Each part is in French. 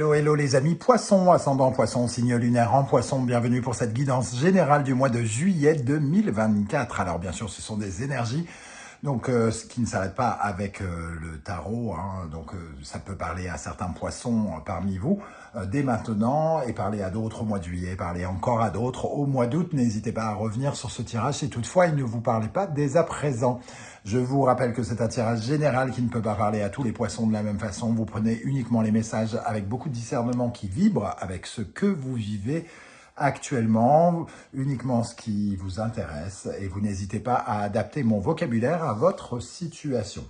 Hello, hello les amis poissons, ascendant poisson, signe lunaire en poisson, bienvenue pour cette guidance générale du mois de juillet 2024. Alors bien sûr ce sont des énergies, donc ce qui ne s'arrête pas avec le tarot, hein, donc ça peut parler à certains poissons parmi vous dès maintenant et parler à d'autres au mois de juillet, parler encore à d'autres au mois d'août. N'hésitez pas à revenir sur ce tirage si toutefois il ne vous parlait pas dès à présent. Je vous rappelle que c'est un tirage général qui ne peut pas parler à tous les poissons de la même façon. Vous prenez uniquement les messages avec beaucoup de discernement qui vibrent avec ce que vous vivez actuellement, uniquement ce qui vous intéresse, et vous n'hésitez pas à adapter mon vocabulaire à votre situation.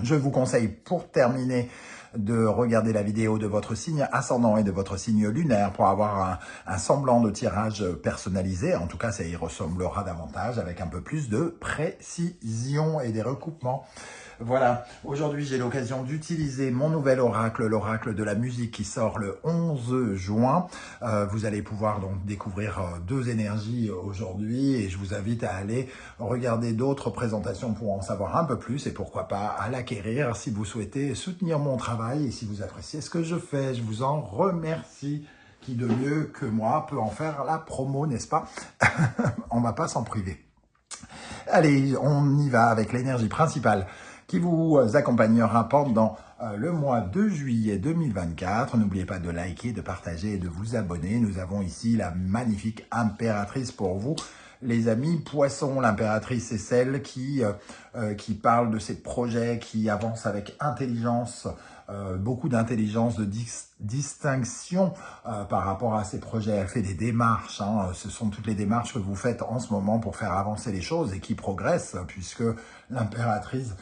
Je vous conseille pour terminer de regarder la vidéo de votre signe ascendant et de votre signe lunaire pour avoir un semblant de tirage personnalisé. En tout cas, ça y ressemblera davantage avec un peu plus de précision et des recoupements. Voilà, aujourd'hui j'ai l'occasion d'utiliser mon nouvel oracle, l'oracle de la musique qui sort le 11 juin. Vous allez pouvoir donc découvrir deux énergies aujourd'hui et je vous invite à aller regarder d'autres présentations pour en savoir un peu plus et pourquoi pas à l'acquérir si vous souhaitez soutenir mon travail et si vous appréciez ce que je fais. Je vous en remercie. Qui de mieux que moi peut en faire la promo, n'est-ce pas? On ne va pas s'en priver. Allez, on y va avec l'énergie principale qui vous accompagnera pendant le mois de juillet 2024. N'oubliez pas de liker, de partager et de vous abonner. Nous avons ici la magnifique impératrice pour vous. Les amis poissons, l'impératrice, c'est celle qui parle de ses projets, qui avance avec intelligence, beaucoup d'intelligence, de distinction par rapport à ses projets. Elle fait des démarches, hein. Ce sont toutes les démarches que vous faites en ce moment pour faire avancer les choses et qui progressent, puisque l'impératrice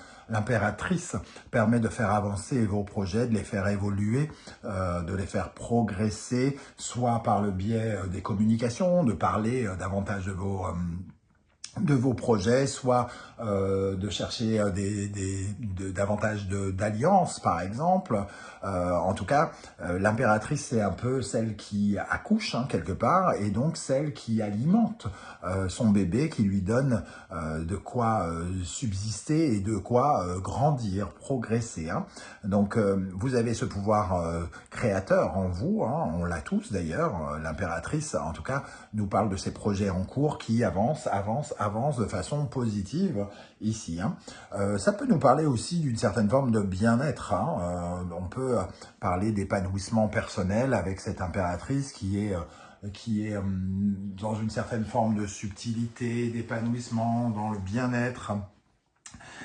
permet de faire avancer vos projets, de les faire évoluer, de les faire progresser, soit par le biais des communications, de parler davantage de vos projets, soit de chercher davantage d'alliances, par exemple. En tout cas, l'impératrice, c'est un peu celle qui accouche, hein, quelque part, et donc celle qui alimente son bébé, qui lui donne de quoi subsister et de quoi grandir, progresser. Hein. Donc, vous avez ce pouvoir créateur en vous, hein, on l'a tous d'ailleurs. L'impératrice, en tout cas, nous parle de ses projets en cours qui avancent de façon positive ici. Hein. Ça peut nous parler aussi d'une certaine forme de bien-être. Hein. On peut parler d'épanouissement personnel avec cette impératrice qui est dans une certaine forme de subtilité, d'épanouissement, dans le bien-être.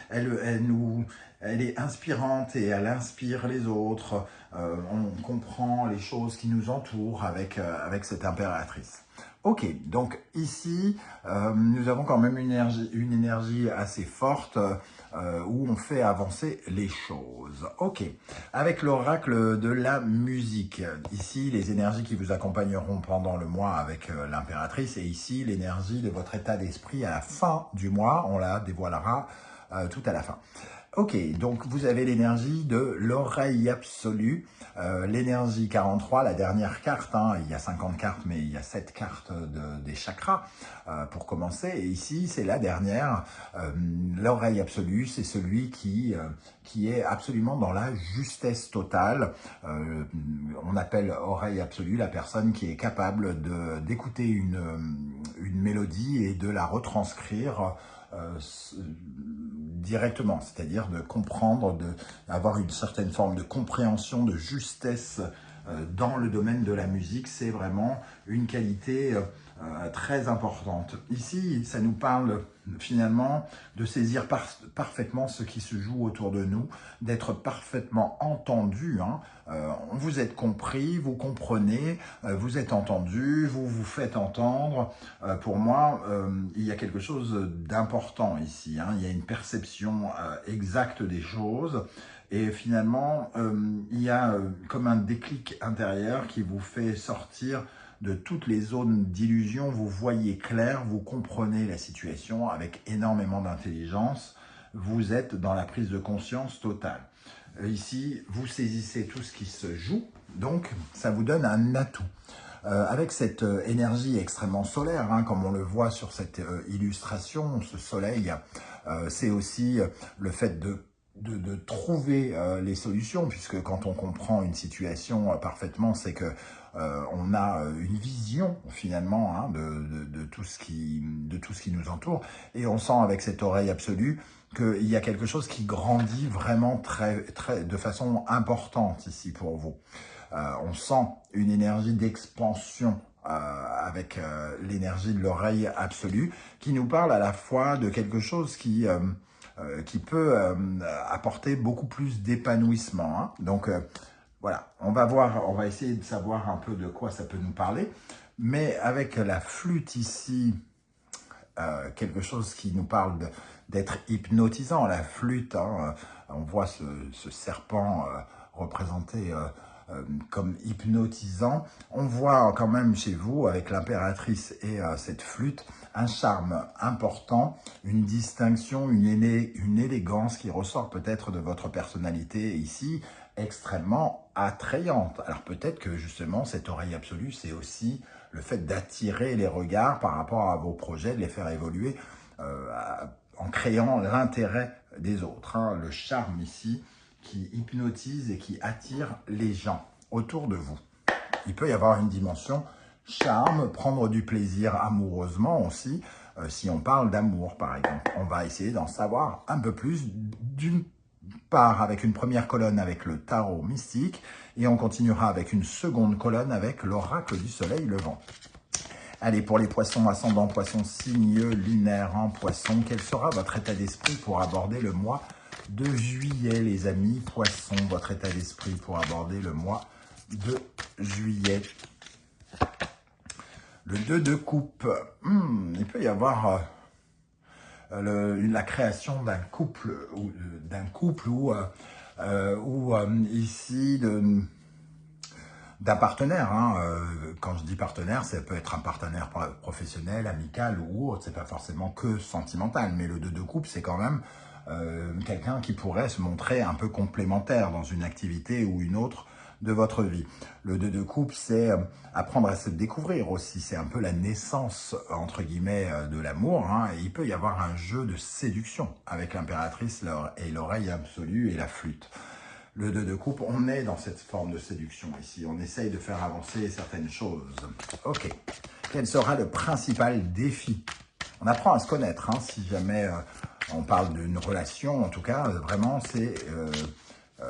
Elle est inspirante et elle inspire les autres. On comprend les choses qui nous entourent avec cette impératrice. Ok, donc ici, nous avons quand même une énergie assez forte où on fait avancer les choses. Ok, avec l'oracle de la musique, ici les énergies qui vous accompagneront pendant le mois avec l'impératrice et ici l'énergie de votre état d'esprit à la fin du mois, on la dévoilera tout à la fin. Ok, donc vous avez l'énergie de l'oreille absolue, l'énergie 43, la dernière carte, hein, il y a 50 cartes, mais il y a 7 cartes des chakras pour commencer, et ici c'est la dernière, l'oreille absolue, c'est celui qui est absolument dans la justesse totale, on appelle oreille absolue la personne qui est capable d'écouter une mélodie et de la retranscrire directement, c'est-à-dire de comprendre, d'avoir une certaine forme de compréhension, de justesse dans le domaine de la musique. C'est vraiment une qualité très importante. Ici, ça nous parle finalement de saisir parfaitement ce qui se joue autour de nous, d'être parfaitement entendu. Hein. Vous êtes compris, vous comprenez, vous êtes entendu, vous vous faites entendre. Pour moi, il y a quelque chose d'important ici. Hein. Il y a une perception exacte des choses. Et finalement, il y a comme un déclic intérieur qui vous fait sortir de toutes les zones d'illusion. Vous voyez clair, vous comprenez la situation avec énormément d'intelligence. Vous êtes dans la prise de conscience totale. Ici, vous saisissez tout ce qui se joue, donc ça vous donne un atout. Avec cette énergie extrêmement solaire, hein, comme on le voit sur cette illustration, ce soleil, c'est aussi le fait de de trouver les solutions, puisque quand on comprend une situation parfaitement, c'est que on a une vision finalement hein, de tout ce qui nous entoure, et on sent avec cette oreille absolue qu'il y a quelque chose qui grandit vraiment de façon importante ici pour vous. On sent une énergie d'expansion avec l'énergie de l'oreille absolue qui nous parle à la fois de quelque chose qui peut apporter beaucoup plus d'épanouissement. Hein. Donc voilà, on va essayer de savoir un peu de quoi ça peut nous parler. Mais avec la flûte ici, quelque chose qui nous parle d'être hypnotisant. La flûte, hein, on voit ce serpent représenté comme hypnotisant. On voit quand même chez vous, avec l'impératrice et cette flûte, un charme important, une distinction, une élégance qui ressort peut-être de votre personnalité ici, extrêmement attrayante. Alors peut-être que justement, cette oreille absolue, c'est aussi le fait d'attirer les regards par rapport à vos projets, de les faire évoluer en créant l'intérêt des autres. Hein. Le charme ici qui hypnotise et qui attire les gens autour de vous. Il peut y avoir une dimension charme, prendre du plaisir amoureusement aussi, si on parle d'amour par exemple. On va essayer d'en savoir un peu plus d'une part avec une première colonne avec le tarot mystique et on continuera avec une seconde colonne avec l'oracle du soleil levant. Allez, pour les poissons, ascendant poisson, signe lunaire en poisson, quel sera votre état d'esprit pour aborder le mois de juillet, les amis poissons, votre état d'esprit pour aborder le mois de juillet. Le 2 de coupe, il peut y avoir la création d'un couple ou ici d'un partenaire. Hein. Quand je dis partenaire, ça peut être un partenaire professionnel, amical ou autre. C'est pas forcément que sentimental, mais le 2 de coupe, c'est quand même quelqu'un qui pourrait se montrer un peu complémentaire dans une activité ou une autre de votre vie. Le 2 de coupe, c'est apprendre à se découvrir aussi. C'est un peu la naissance, entre guillemets, de l'amour. Hein. Et il peut y avoir un jeu de séduction avec l'impératrice et l'oreille absolue et la flûte. Le 2 de coupe, on est dans cette forme de séduction ici. On essaye de faire avancer certaines choses. Ok. Quel sera le principal défi? On apprend à se connaître. Hein, si jamais on parle d'une relation, en tout cas, vraiment, c'est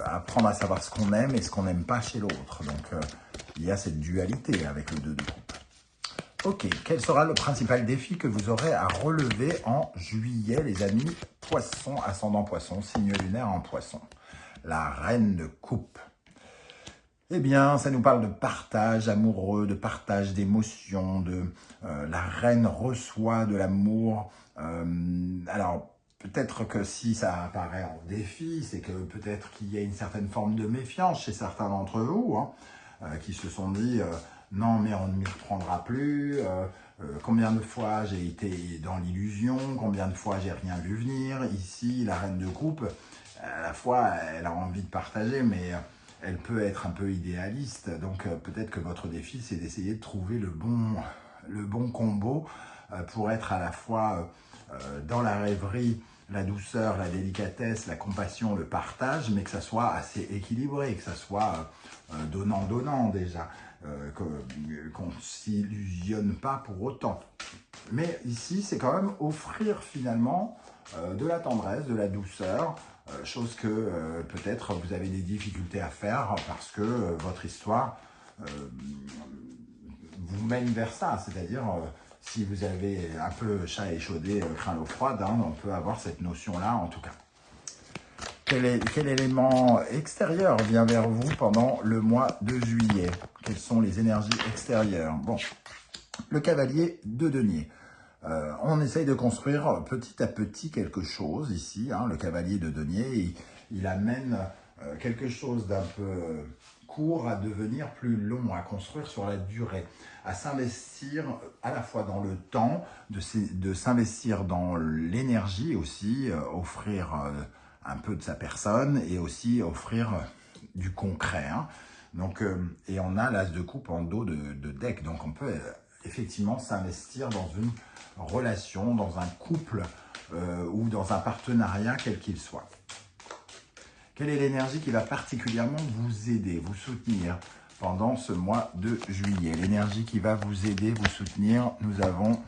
apprendre à savoir ce qu'on aime et ce qu'on n'aime pas chez l'autre. Donc, il y a cette dualité avec le 2 de coupe. Ok. Quel sera le principal défi que vous aurez à relever en juillet, les amis poissons, ascendant poisson, signe lunaire en poisson? La reine de coupe. Eh bien, ça nous parle de partage amoureux, de partage d'émotions, la reine reçoit de l'amour. Alors, peut-être que si ça apparaît en défi, c'est que peut-être qu'il y a une certaine forme de méfiance chez certains d'entre vous, hein, qui se sont dit non, mais on ne m'y reprendra plus. Combien de fois j'ai été dans l'illusion, combien de fois j'ai rien vu venir. Ici, la reine de coupe, à la fois, elle a envie de partager, mais elle peut être un peu idéaliste. Donc, peut-être que votre défi, c'est d'essayer de trouver le bon combo pour être à la fois dans la rêverie, la douceur, la délicatesse, la compassion, le partage, mais que ça soit assez équilibré, que ça soit donnant-donnant déjà, qu'on ne s'illusionne pas pour autant. Mais ici, c'est quand même offrir finalement de la tendresse, de la douceur, chose que peut-être vous avez des difficultés à faire parce que votre histoire vous mène vers ça. C'est-à-dire, si vous avez un peu chat échaudé, craint l'eau froide, hein, on peut avoir cette notion-là en tout cas. Quel élément extérieur vient vers vous pendant le mois de juillet? Quelles sont les énergies extérieures? Bon, le cavalier de denier. On essaye de construire petit à petit quelque chose ici. Hein, le cavalier de denier, il amène quelque chose d'un peu court à devenir plus long, à construire sur la durée, à s'investir à la fois dans le temps, de s'investir dans l'énergie aussi, offrir un peu de sa personne et aussi offrir du concret. Hein. Donc, et on a l'as de coupe en dos de deck, donc on peut effectivement s'investir dans une relation, dans un couple ou dans un partenariat quel qu'il soit. Quelle est l'énergie qui va particulièrement vous aider, vous soutenir pendant ce mois de juillet? L'énergie qui va vous aider, vous soutenir, nous avons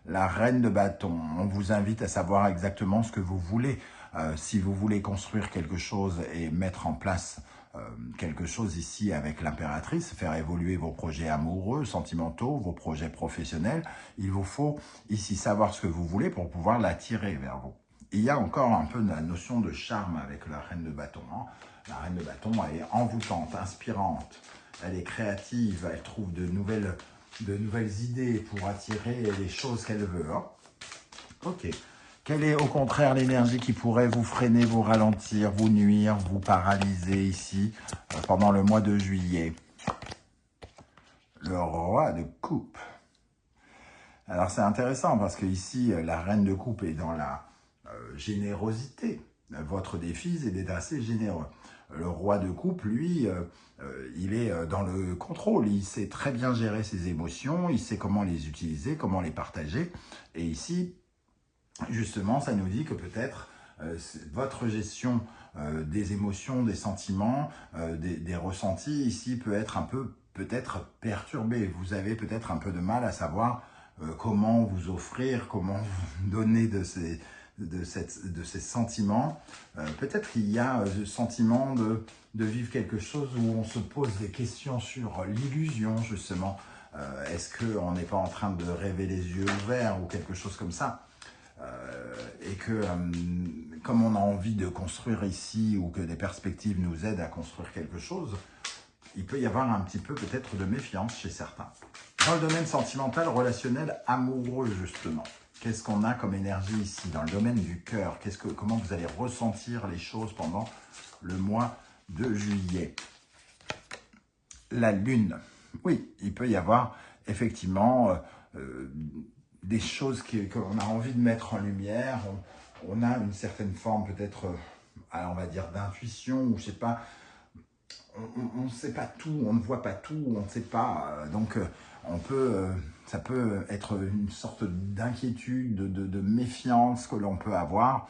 la reine de bâton. On vous invite à savoir exactement ce que vous voulez. Si vous voulez construire quelque chose et mettre en place quelque chose ici avec l'impératrice, faire évoluer vos projets amoureux, sentimentaux, vos projets professionnels, il vous faut ici savoir ce que vous voulez pour pouvoir l'attirer vers vous. Il y a encore un peu la notion de charme avec la reine de bâton. Hein. La reine de bâton, elle est envoûtante, inspirante, elle est créative, elle trouve de nouvelles idées pour attirer les choses qu'elle veut. Hein. Ok. Quelle est au contraire l'énergie qui pourrait vous freiner, vous ralentir, vous nuire, vous paralyser ici pendant le mois de juillet? Le roi de coupe. Alors c'est intéressant parce que ici la reine de coupe est dans la générosité. Votre défi c'est d'être assez généreux. Le roi de coupe, lui, il est dans le contrôle. Il sait très bien gérer ses émotions, il sait comment les utiliser, comment les partager. Et ici, justement, ça nous dit que peut-être votre gestion des émotions, des sentiments, des ressentis ici peut être un peu peut-être perturbée. Vous avez peut-être un peu de mal à savoir comment vous offrir, comment vous donner de ces sentiments. Peut-être qu'il y a le sentiment de vivre quelque chose où on se pose des questions sur l'illusion, justement. Est-ce qu'on n'est pas en train de rêver les yeux ouverts ou quelque chose comme ça? Et que comme on a envie de construire ici ou que des perspectives nous aident à construire quelque chose, il peut y avoir un petit peu peut-être de méfiance chez certains. Dans le domaine sentimental, relationnel, amoureux justement, qu'est-ce qu'on a comme énergie ici? Dans le domaine du cœur, comment vous allez ressentir les choses pendant le mois de juillet? La lune. Oui, il peut y avoir effectivement des choses qu'on a envie de mettre en lumière. On a une certaine forme peut-être, on va dire, d'intuition, ou je sais pas, on ne sait pas tout, on ne voit pas tout, on ne sait pas. Donc, ça peut être une sorte d'inquiétude, de méfiance que l'on peut avoir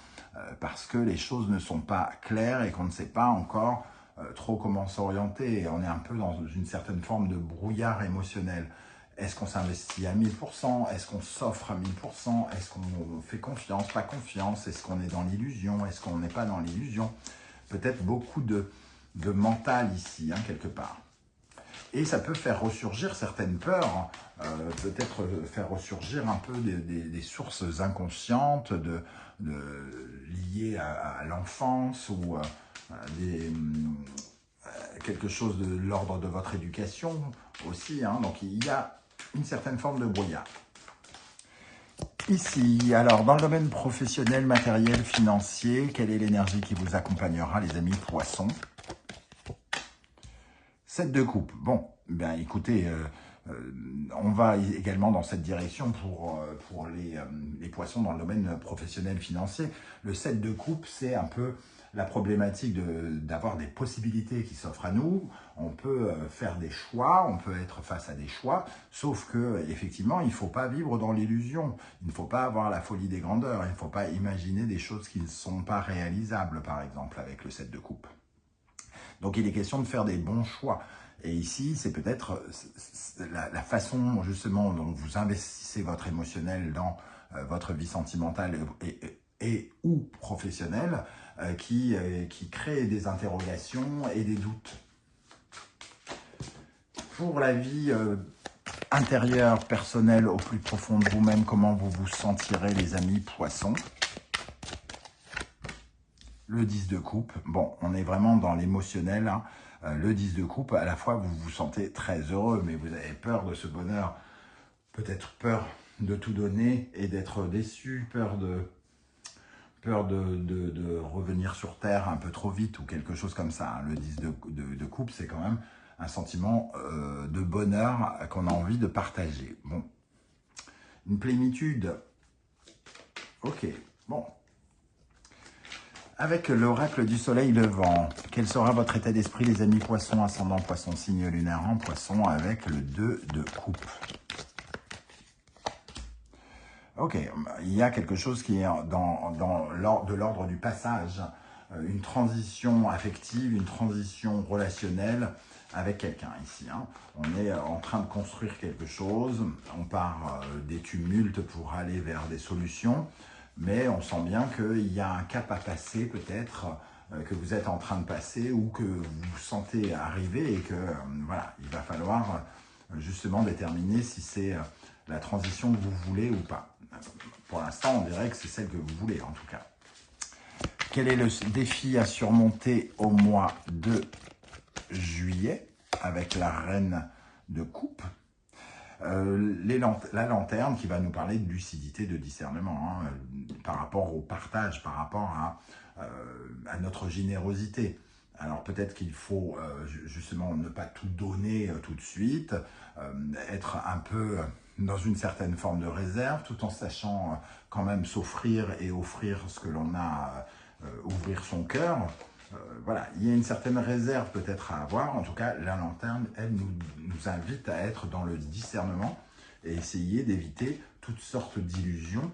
parce que les choses ne sont pas claires et qu'on ne sait pas encore trop comment s'orienter. On est un peu dans une certaine forme de brouillard émotionnel. Est-ce qu'on s'investit à 1000%? Est-ce qu'on s'offre à 1000%? Est-ce qu'on fait confiance, pas confiance? Est-ce qu'on est dans l'illusion? Est-ce qu'on n'est pas dans l'illusion? Peut-être beaucoup de mental ici, hein, quelque part. Et ça peut faire ressurgir certaines peurs, peut-être faire ressurgir un peu des sources inconscientes liées à l'enfance ou quelque chose de l'ordre de votre éducation aussi. Hein. Donc il y a une certaine forme de brouillard. Ici, alors dans le domaine professionnel, matériel, financier, quelle est l'énergie qui vous accompagnera, les amis poissons? 7 de coupe. Bon, ben écoutez, on va également dans cette direction pour les poissons dans le domaine professionnel financier. Le 7 de coupe, c'est un peu la problématique d'avoir des possibilités qui s'offrent à nous. On peut faire des choix, on peut être face à des choix, sauf que effectivement, il ne faut pas vivre dans l'illusion. Il ne faut pas avoir la folie des grandeurs. Il ne faut pas imaginer des choses qui ne sont pas réalisables, par exemple, avec le 7 de coupe. Donc, il est question de faire des bons choix. Et ici, c'est peut-être la façon, justement, dont vous investissez votre émotionnel dans votre vie sentimentale et ou professionnelle qui crée des interrogations et des doutes. Pour la vie intérieure, personnelle, au plus profond de vous-même, comment vous vous sentirez, les amis poissons? Le 10 de coupe, bon, on est vraiment dans l'émotionnel. Hein. Le 10 de coupe, à la fois, vous vous sentez très heureux, mais vous avez peur de ce bonheur. Peut-être peur de tout donner et d'être déçu, peur de revenir sur Terre un peu trop vite ou quelque chose comme ça. Hein. Le 10 de coupe, c'est quand même un sentiment de bonheur qu'on a envie de partager. Bon, une plénitude. Ok, bon. Avec l'oracle du soleil levant, quel sera votre état d'esprit, les amis poissons, ascendant poisson, signe lunaire en poisson, avec le 2 de coupe? Ok, il y a quelque chose qui est de l'ordre du passage. une transition affective, une transition relationnelle avec quelqu'un ici. Hein. On est en train de construire quelque chose, on part des tumultes pour aller vers des solutions, mais on sent bien qu'il y a un cap à passer peut-être, que vous êtes en train de passer ou que vous sentez arriver et que voilà, il va falloir justement déterminer si c'est la transition que vous voulez ou pas. Pour l'instant, on dirait que c'est celle que vous voulez en tout cas. Quel est le défi à surmonter au mois de juillet avec la reine de coupe? La lanterne qui va nous parler de lucidité, de discernement, hein, par rapport au partage, par rapport à notre générosité. Alors peut-être qu'il faut justement ne pas tout donner tout de suite, être un peu dans une certaine forme de réserve, tout en sachant quand même s'offrir et offrir ce que l'on a, ouvrir son cœur. Voilà, il y a une certaine réserve peut-être à avoir. En tout cas, la lanterne, elle nous invite à être dans le discernement et essayer d'éviter toutes sortes d'illusions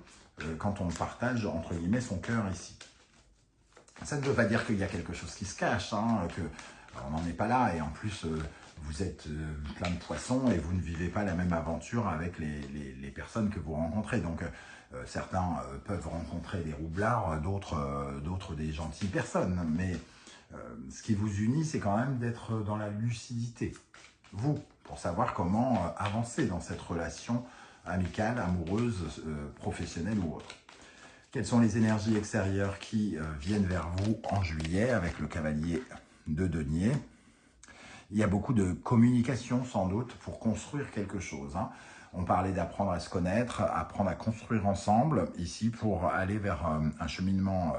quand on partage, entre guillemets, son cœur ici. Ça ne veut pas dire qu'il y a quelque chose qui se cache, hein, on n'en est pas là, et en plus, vous êtes plein de poissons et vous ne vivez pas la même aventure avec les personnes que vous rencontrez. Donc, certains peuvent rencontrer des roublards, d'autres des gentilles personnes, mais ce qui vous unit, c'est quand même d'être dans la lucidité, vous, pour savoir comment avancer dans cette relation amicale, amoureuse, professionnelle ou autre. Quelles sont les énergies extérieures qui viennent vers vous en juillet avec le cavalier de denier? Il y a beaucoup de communication sans doute pour construire quelque chose. Hein. On parlait d'apprendre à se connaître, apprendre à construire ensemble, ici pour aller vers un cheminement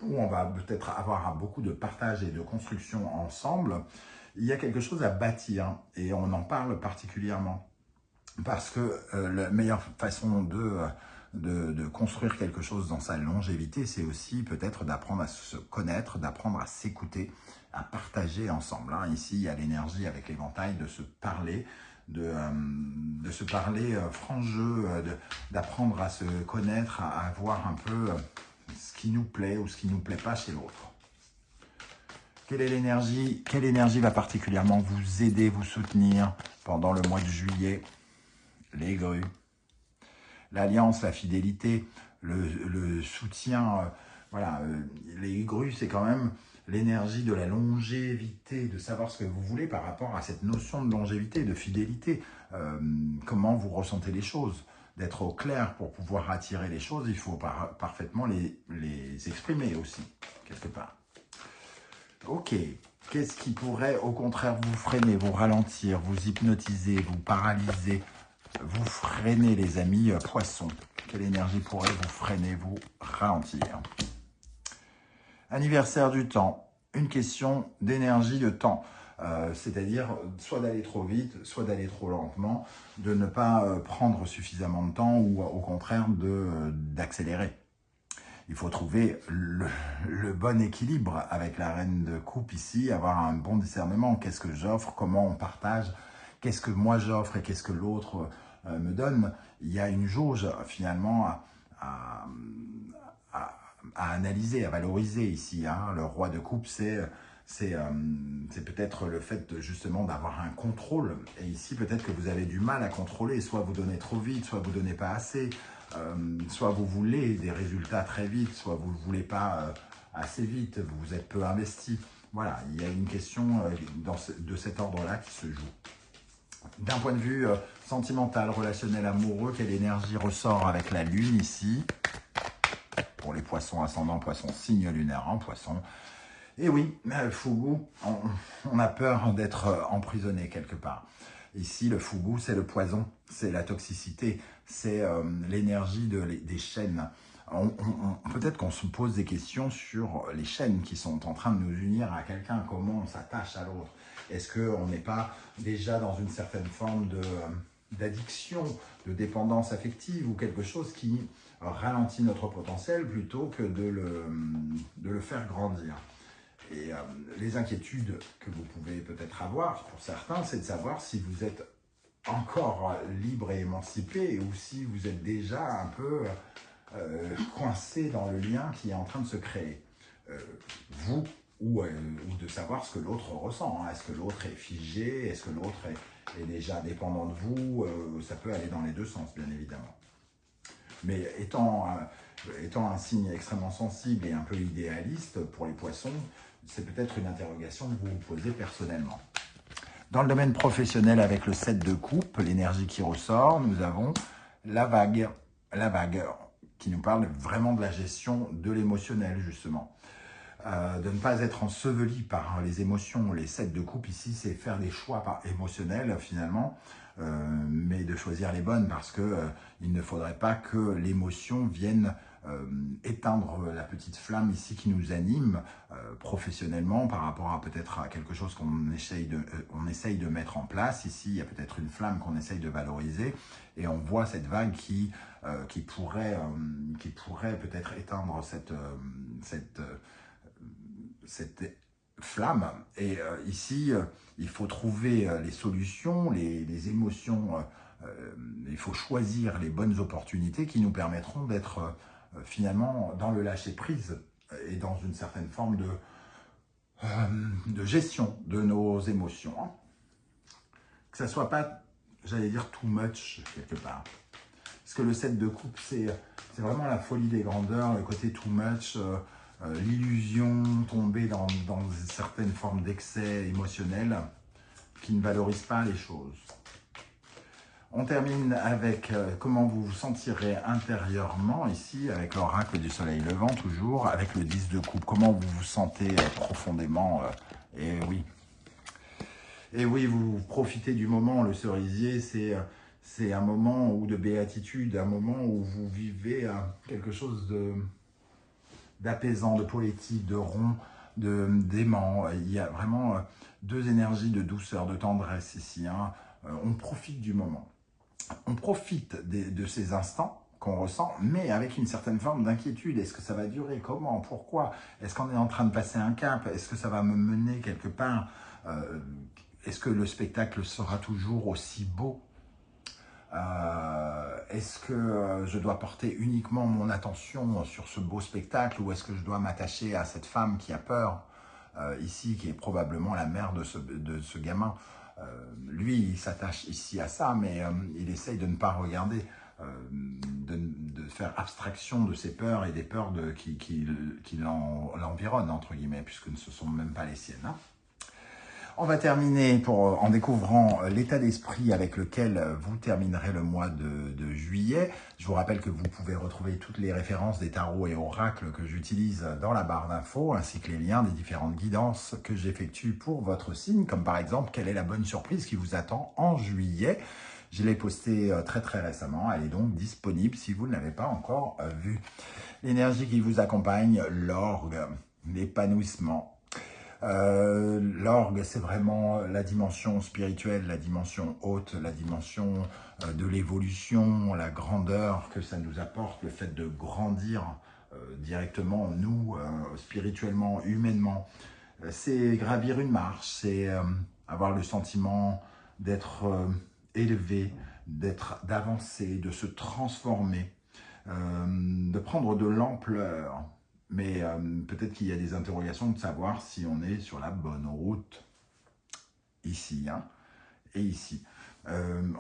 où on va peut-être avoir beaucoup de partage et de construction ensemble. Il y a quelque chose à bâtir et on en parle particulièrement parce que la meilleure façon de construire quelque chose dans sa longévité, c'est aussi peut-être d'apprendre à se connaître, d'apprendre à s'écouter, à partager ensemble. Hein. Ici, il y a l'énergie avec l'éventail de se parler, de se parler franc jeu, d'apprendre à se connaître, à voir un peu ce qui nous plaît ou ce qui ne nous plaît pas chez l'autre. Quelle est l'énergie? Quelle énergie va particulièrement vous aider, vous soutenir pendant le mois de juillet? Les grues. L'alliance, la fidélité, le soutien, voilà, les grues, c'est quand même l'énergie de la longévité, de savoir ce que vous voulez par rapport à cette notion de longévité, de fidélité, comment vous ressentez les choses, d'être au clair pour pouvoir attirer les choses, il faut parfaitement les exprimer aussi, quelque part. Ok, qu'est-ce qui pourrait au contraire vous freiner, vous ralentir, vous hypnotiser, vous paralyser, vous freiner les amis poissons? Quelle énergie pourrait vous freiner, vous ralentir? Anniversaire du temps, une question d'énergie de temps. C'est-à-dire soit d'aller trop vite, soit d'aller trop lentement, de ne pas prendre suffisamment de temps ou au contraire d'accélérer. Il faut trouver le bon équilibre avec la reine de coupe ici, avoir un bon discernement. Qu'est-ce que j'offre? Comment on partage? Qu'est-ce que moi j'offre et qu'est-ce que l'autre me donne? Il y a une jauge finalement à analyser, à valoriser ici. Hein. Le roi de coupe, c'est peut-être le fait justement d'avoir un contrôle. Et ici, peut-être que vous avez du mal à contrôler. Soit vous donnez trop vite, soit vous donnez pas assez. Soit vous voulez des résultats très vite, soit vous ne voulez pas assez vite, vous êtes peu investi. Voilà, il y a une question de cet ordre-là qui se joue. D'un point de vue sentimental, relationnel, amoureux, quelle énergie ressort avec la lune ici? Pour les poissons, ascendant poisson, signe lunaire en poisson. Et oui, Fugu, on a peur d'être emprisonné quelque part. Ici, le Fugu, c'est le poison, c'est la toxicité, c'est l'énergie des chaînes. Peut-être qu'on se pose des questions sur les chaînes qui sont en train de nous unir à quelqu'un, comment on s'attache à l'autre. Est-ce qu'on n'est pas déjà dans une certaine forme d'addiction, de dépendance affective ou quelque chose qui ralentit notre potentiel plutôt que de le faire grandir. Et les inquiétudes que vous pouvez peut-être avoir, pour certains, c'est de savoir si vous êtes encore libre et émancipé ou si vous êtes déjà un peu coincé dans le lien qui est en train de se créer. vous ou de savoir ce que l'autre ressent. Hein. Est-ce que l'autre est figé? Est-ce que l'autre est déjà dépendant de vous? Ça peut aller dans les deux sens, bien évidemment. Mais étant un signe extrêmement sensible et un peu idéaliste pour les poissons, c'est peut-être une interrogation que vous vous posez personnellement. Dans le domaine professionnel, avec le 7 de coupe, l'énergie qui ressort, nous avons la vague qui nous parle vraiment de la gestion de l'émotionnel, justement. De ne pas être enseveli par les émotions. Les 7 de coupe ici, c'est faire des choix émotionnels finalement, mais de choisir les bonnes parce que il ne faudrait pas que l'émotion vienne éteindre la petite flamme ici qui nous anime professionnellement par rapport à peut-être à quelque chose qu'on essaye de mettre en place. Ici, il y a peut-être une flamme qu'on essaye de valoriser et on voit cette vague qui pourrait peut-être éteindre cette flamme. Et ici, il faut trouver les solutions, les émotions, il faut choisir les bonnes opportunités qui nous permettront d'être finalement dans le lâcher-prise et dans une certaine forme de gestion de nos émotions. Hein. Que ça ne soit pas, j'allais dire, too much quelque part. Parce que le 7 de coupe, c'est vraiment la folie des grandeurs, le côté too much, l'illusion, tomber dans certaines formes d'excès émotionnel qui ne valorisent pas les choses. On termine avec comment vous vous sentirez intérieurement ici, avec l'oracle du soleil levant toujours, avec le 10 de coupe, comment vous vous sentez profondément. Et oui, vous profitez du moment, le cerisier, c'est un moment de béatitude, un moment où vous vivez quelque chose d'apaisant, de poétique, de rond, d'aimant. Il y a vraiment deux énergies de douceur, de tendresse ici. Hein. On profite du moment. On profite de ces instants qu'on ressent, mais avec une certaine forme d'inquiétude. Est-ce que ça va durer? Comment? Pourquoi? Est-ce qu'on est en train de passer un cap? Est-ce que ça va me mener quelque part? Est-ce que le spectacle sera toujours aussi beau? Est-ce que je dois porter uniquement mon attention sur ce beau spectacle ou est-ce que je dois m'attacher à cette femme qui a peur ici, qui est probablement la mère de ce gamin? Lui, il s'attache ici à ça, mais il essaye de ne pas regarder, de faire abstraction de ses peurs et des peurs qui l'environnent, entre guillemets, puisque ce ne sont même pas les siennes. Hein. On va terminer en découvrant l'état d'esprit avec lequel vous terminerez le mois de juillet. Je vous rappelle que vous pouvez retrouver toutes les références des tarots et oracles que j'utilise dans la barre d'infos, ainsi que les liens des différentes guidances que j'effectue pour votre signe, comme par exemple, quelle est la bonne surprise qui vous attend en juillet. Je l'ai posté très récemment, elle est donc disponible si vous ne l'avez pas encore vue. L'énergie qui vous accompagne, l'orgue, l'épanouissement. L'orgue, c'est vraiment la dimension spirituelle, la dimension haute, la dimension de l'évolution, la grandeur que ça nous apporte, le fait de grandir directement, nous, spirituellement, humainement. C'est gravir une marche, c'est avoir le sentiment d'être élevé, d'avancer, de se transformer, de prendre de l'ampleur. Mais peut-être qu'il y a des interrogations de savoir si on est sur la bonne route, ici hein, et ici.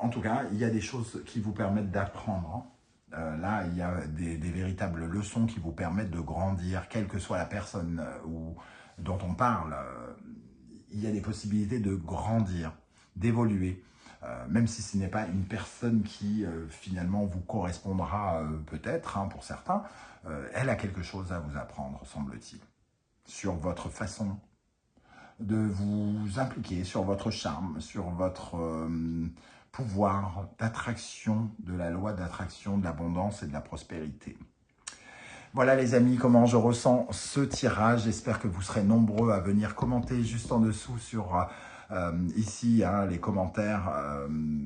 En tout cas, il y a des choses qui vous permettent d'apprendre. Là, il y a des véritables leçons qui vous permettent de grandir, quelle que soit la personne dont on parle. Il y a des possibilités de grandir, d'évoluer. Même si ce n'est pas une personne qui finalement vous correspondra peut-être hein, pour certains, elle a quelque chose à vous apprendre, semble-t-il, sur votre façon de vous impliquer, sur votre charme, sur votre pouvoir d'attraction, de la loi d'attraction, de l'abondance et de la prospérité. Voilà les amis, comment je ressens ce tirage. J'espère que vous serez nombreux à venir commenter juste en dessous sur ici hein, les commentaires.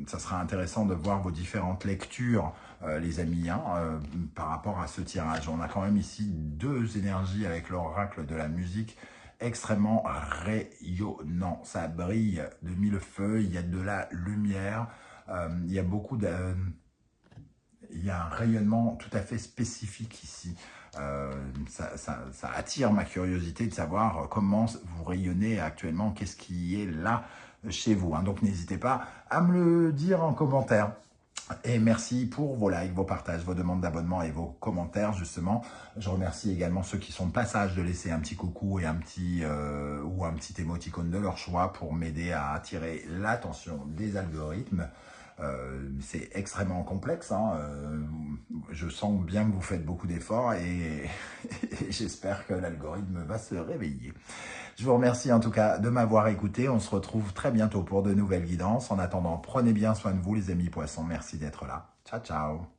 Ça sera intéressant de voir vos différentes lectures, les amis, hein, par rapport à ce tirage. On a quand même ici deux énergies avec l'oracle de la musique extrêmement rayonnant. Ça brille de mille feux, il y a de la lumière, il y a beaucoup de... il y a un rayonnement tout à fait spécifique ici. Ça attire ma curiosité de savoir comment vous rayonnez actuellement, qu'est-ce qui est là chez vous. Hein. Donc n'hésitez pas à me le dire en commentaire. Et merci pour vos likes, vos partages, vos demandes d'abonnement et vos commentaires, justement. Je remercie également ceux qui sont de passage de laisser un petit coucou et un petit émoticône de leur choix pour m'aider à attirer l'attention des algorithmes. C'est extrêmement complexe. Hein. Je sens bien que vous faites beaucoup d'efforts et j'espère que l'algorithme va se réveiller. Je vous remercie en tout cas de m'avoir écouté. On se retrouve très bientôt pour de nouvelles guidances. En attendant, prenez bien soin de vous les amis poissons. Merci d'être là. Ciao, ciao.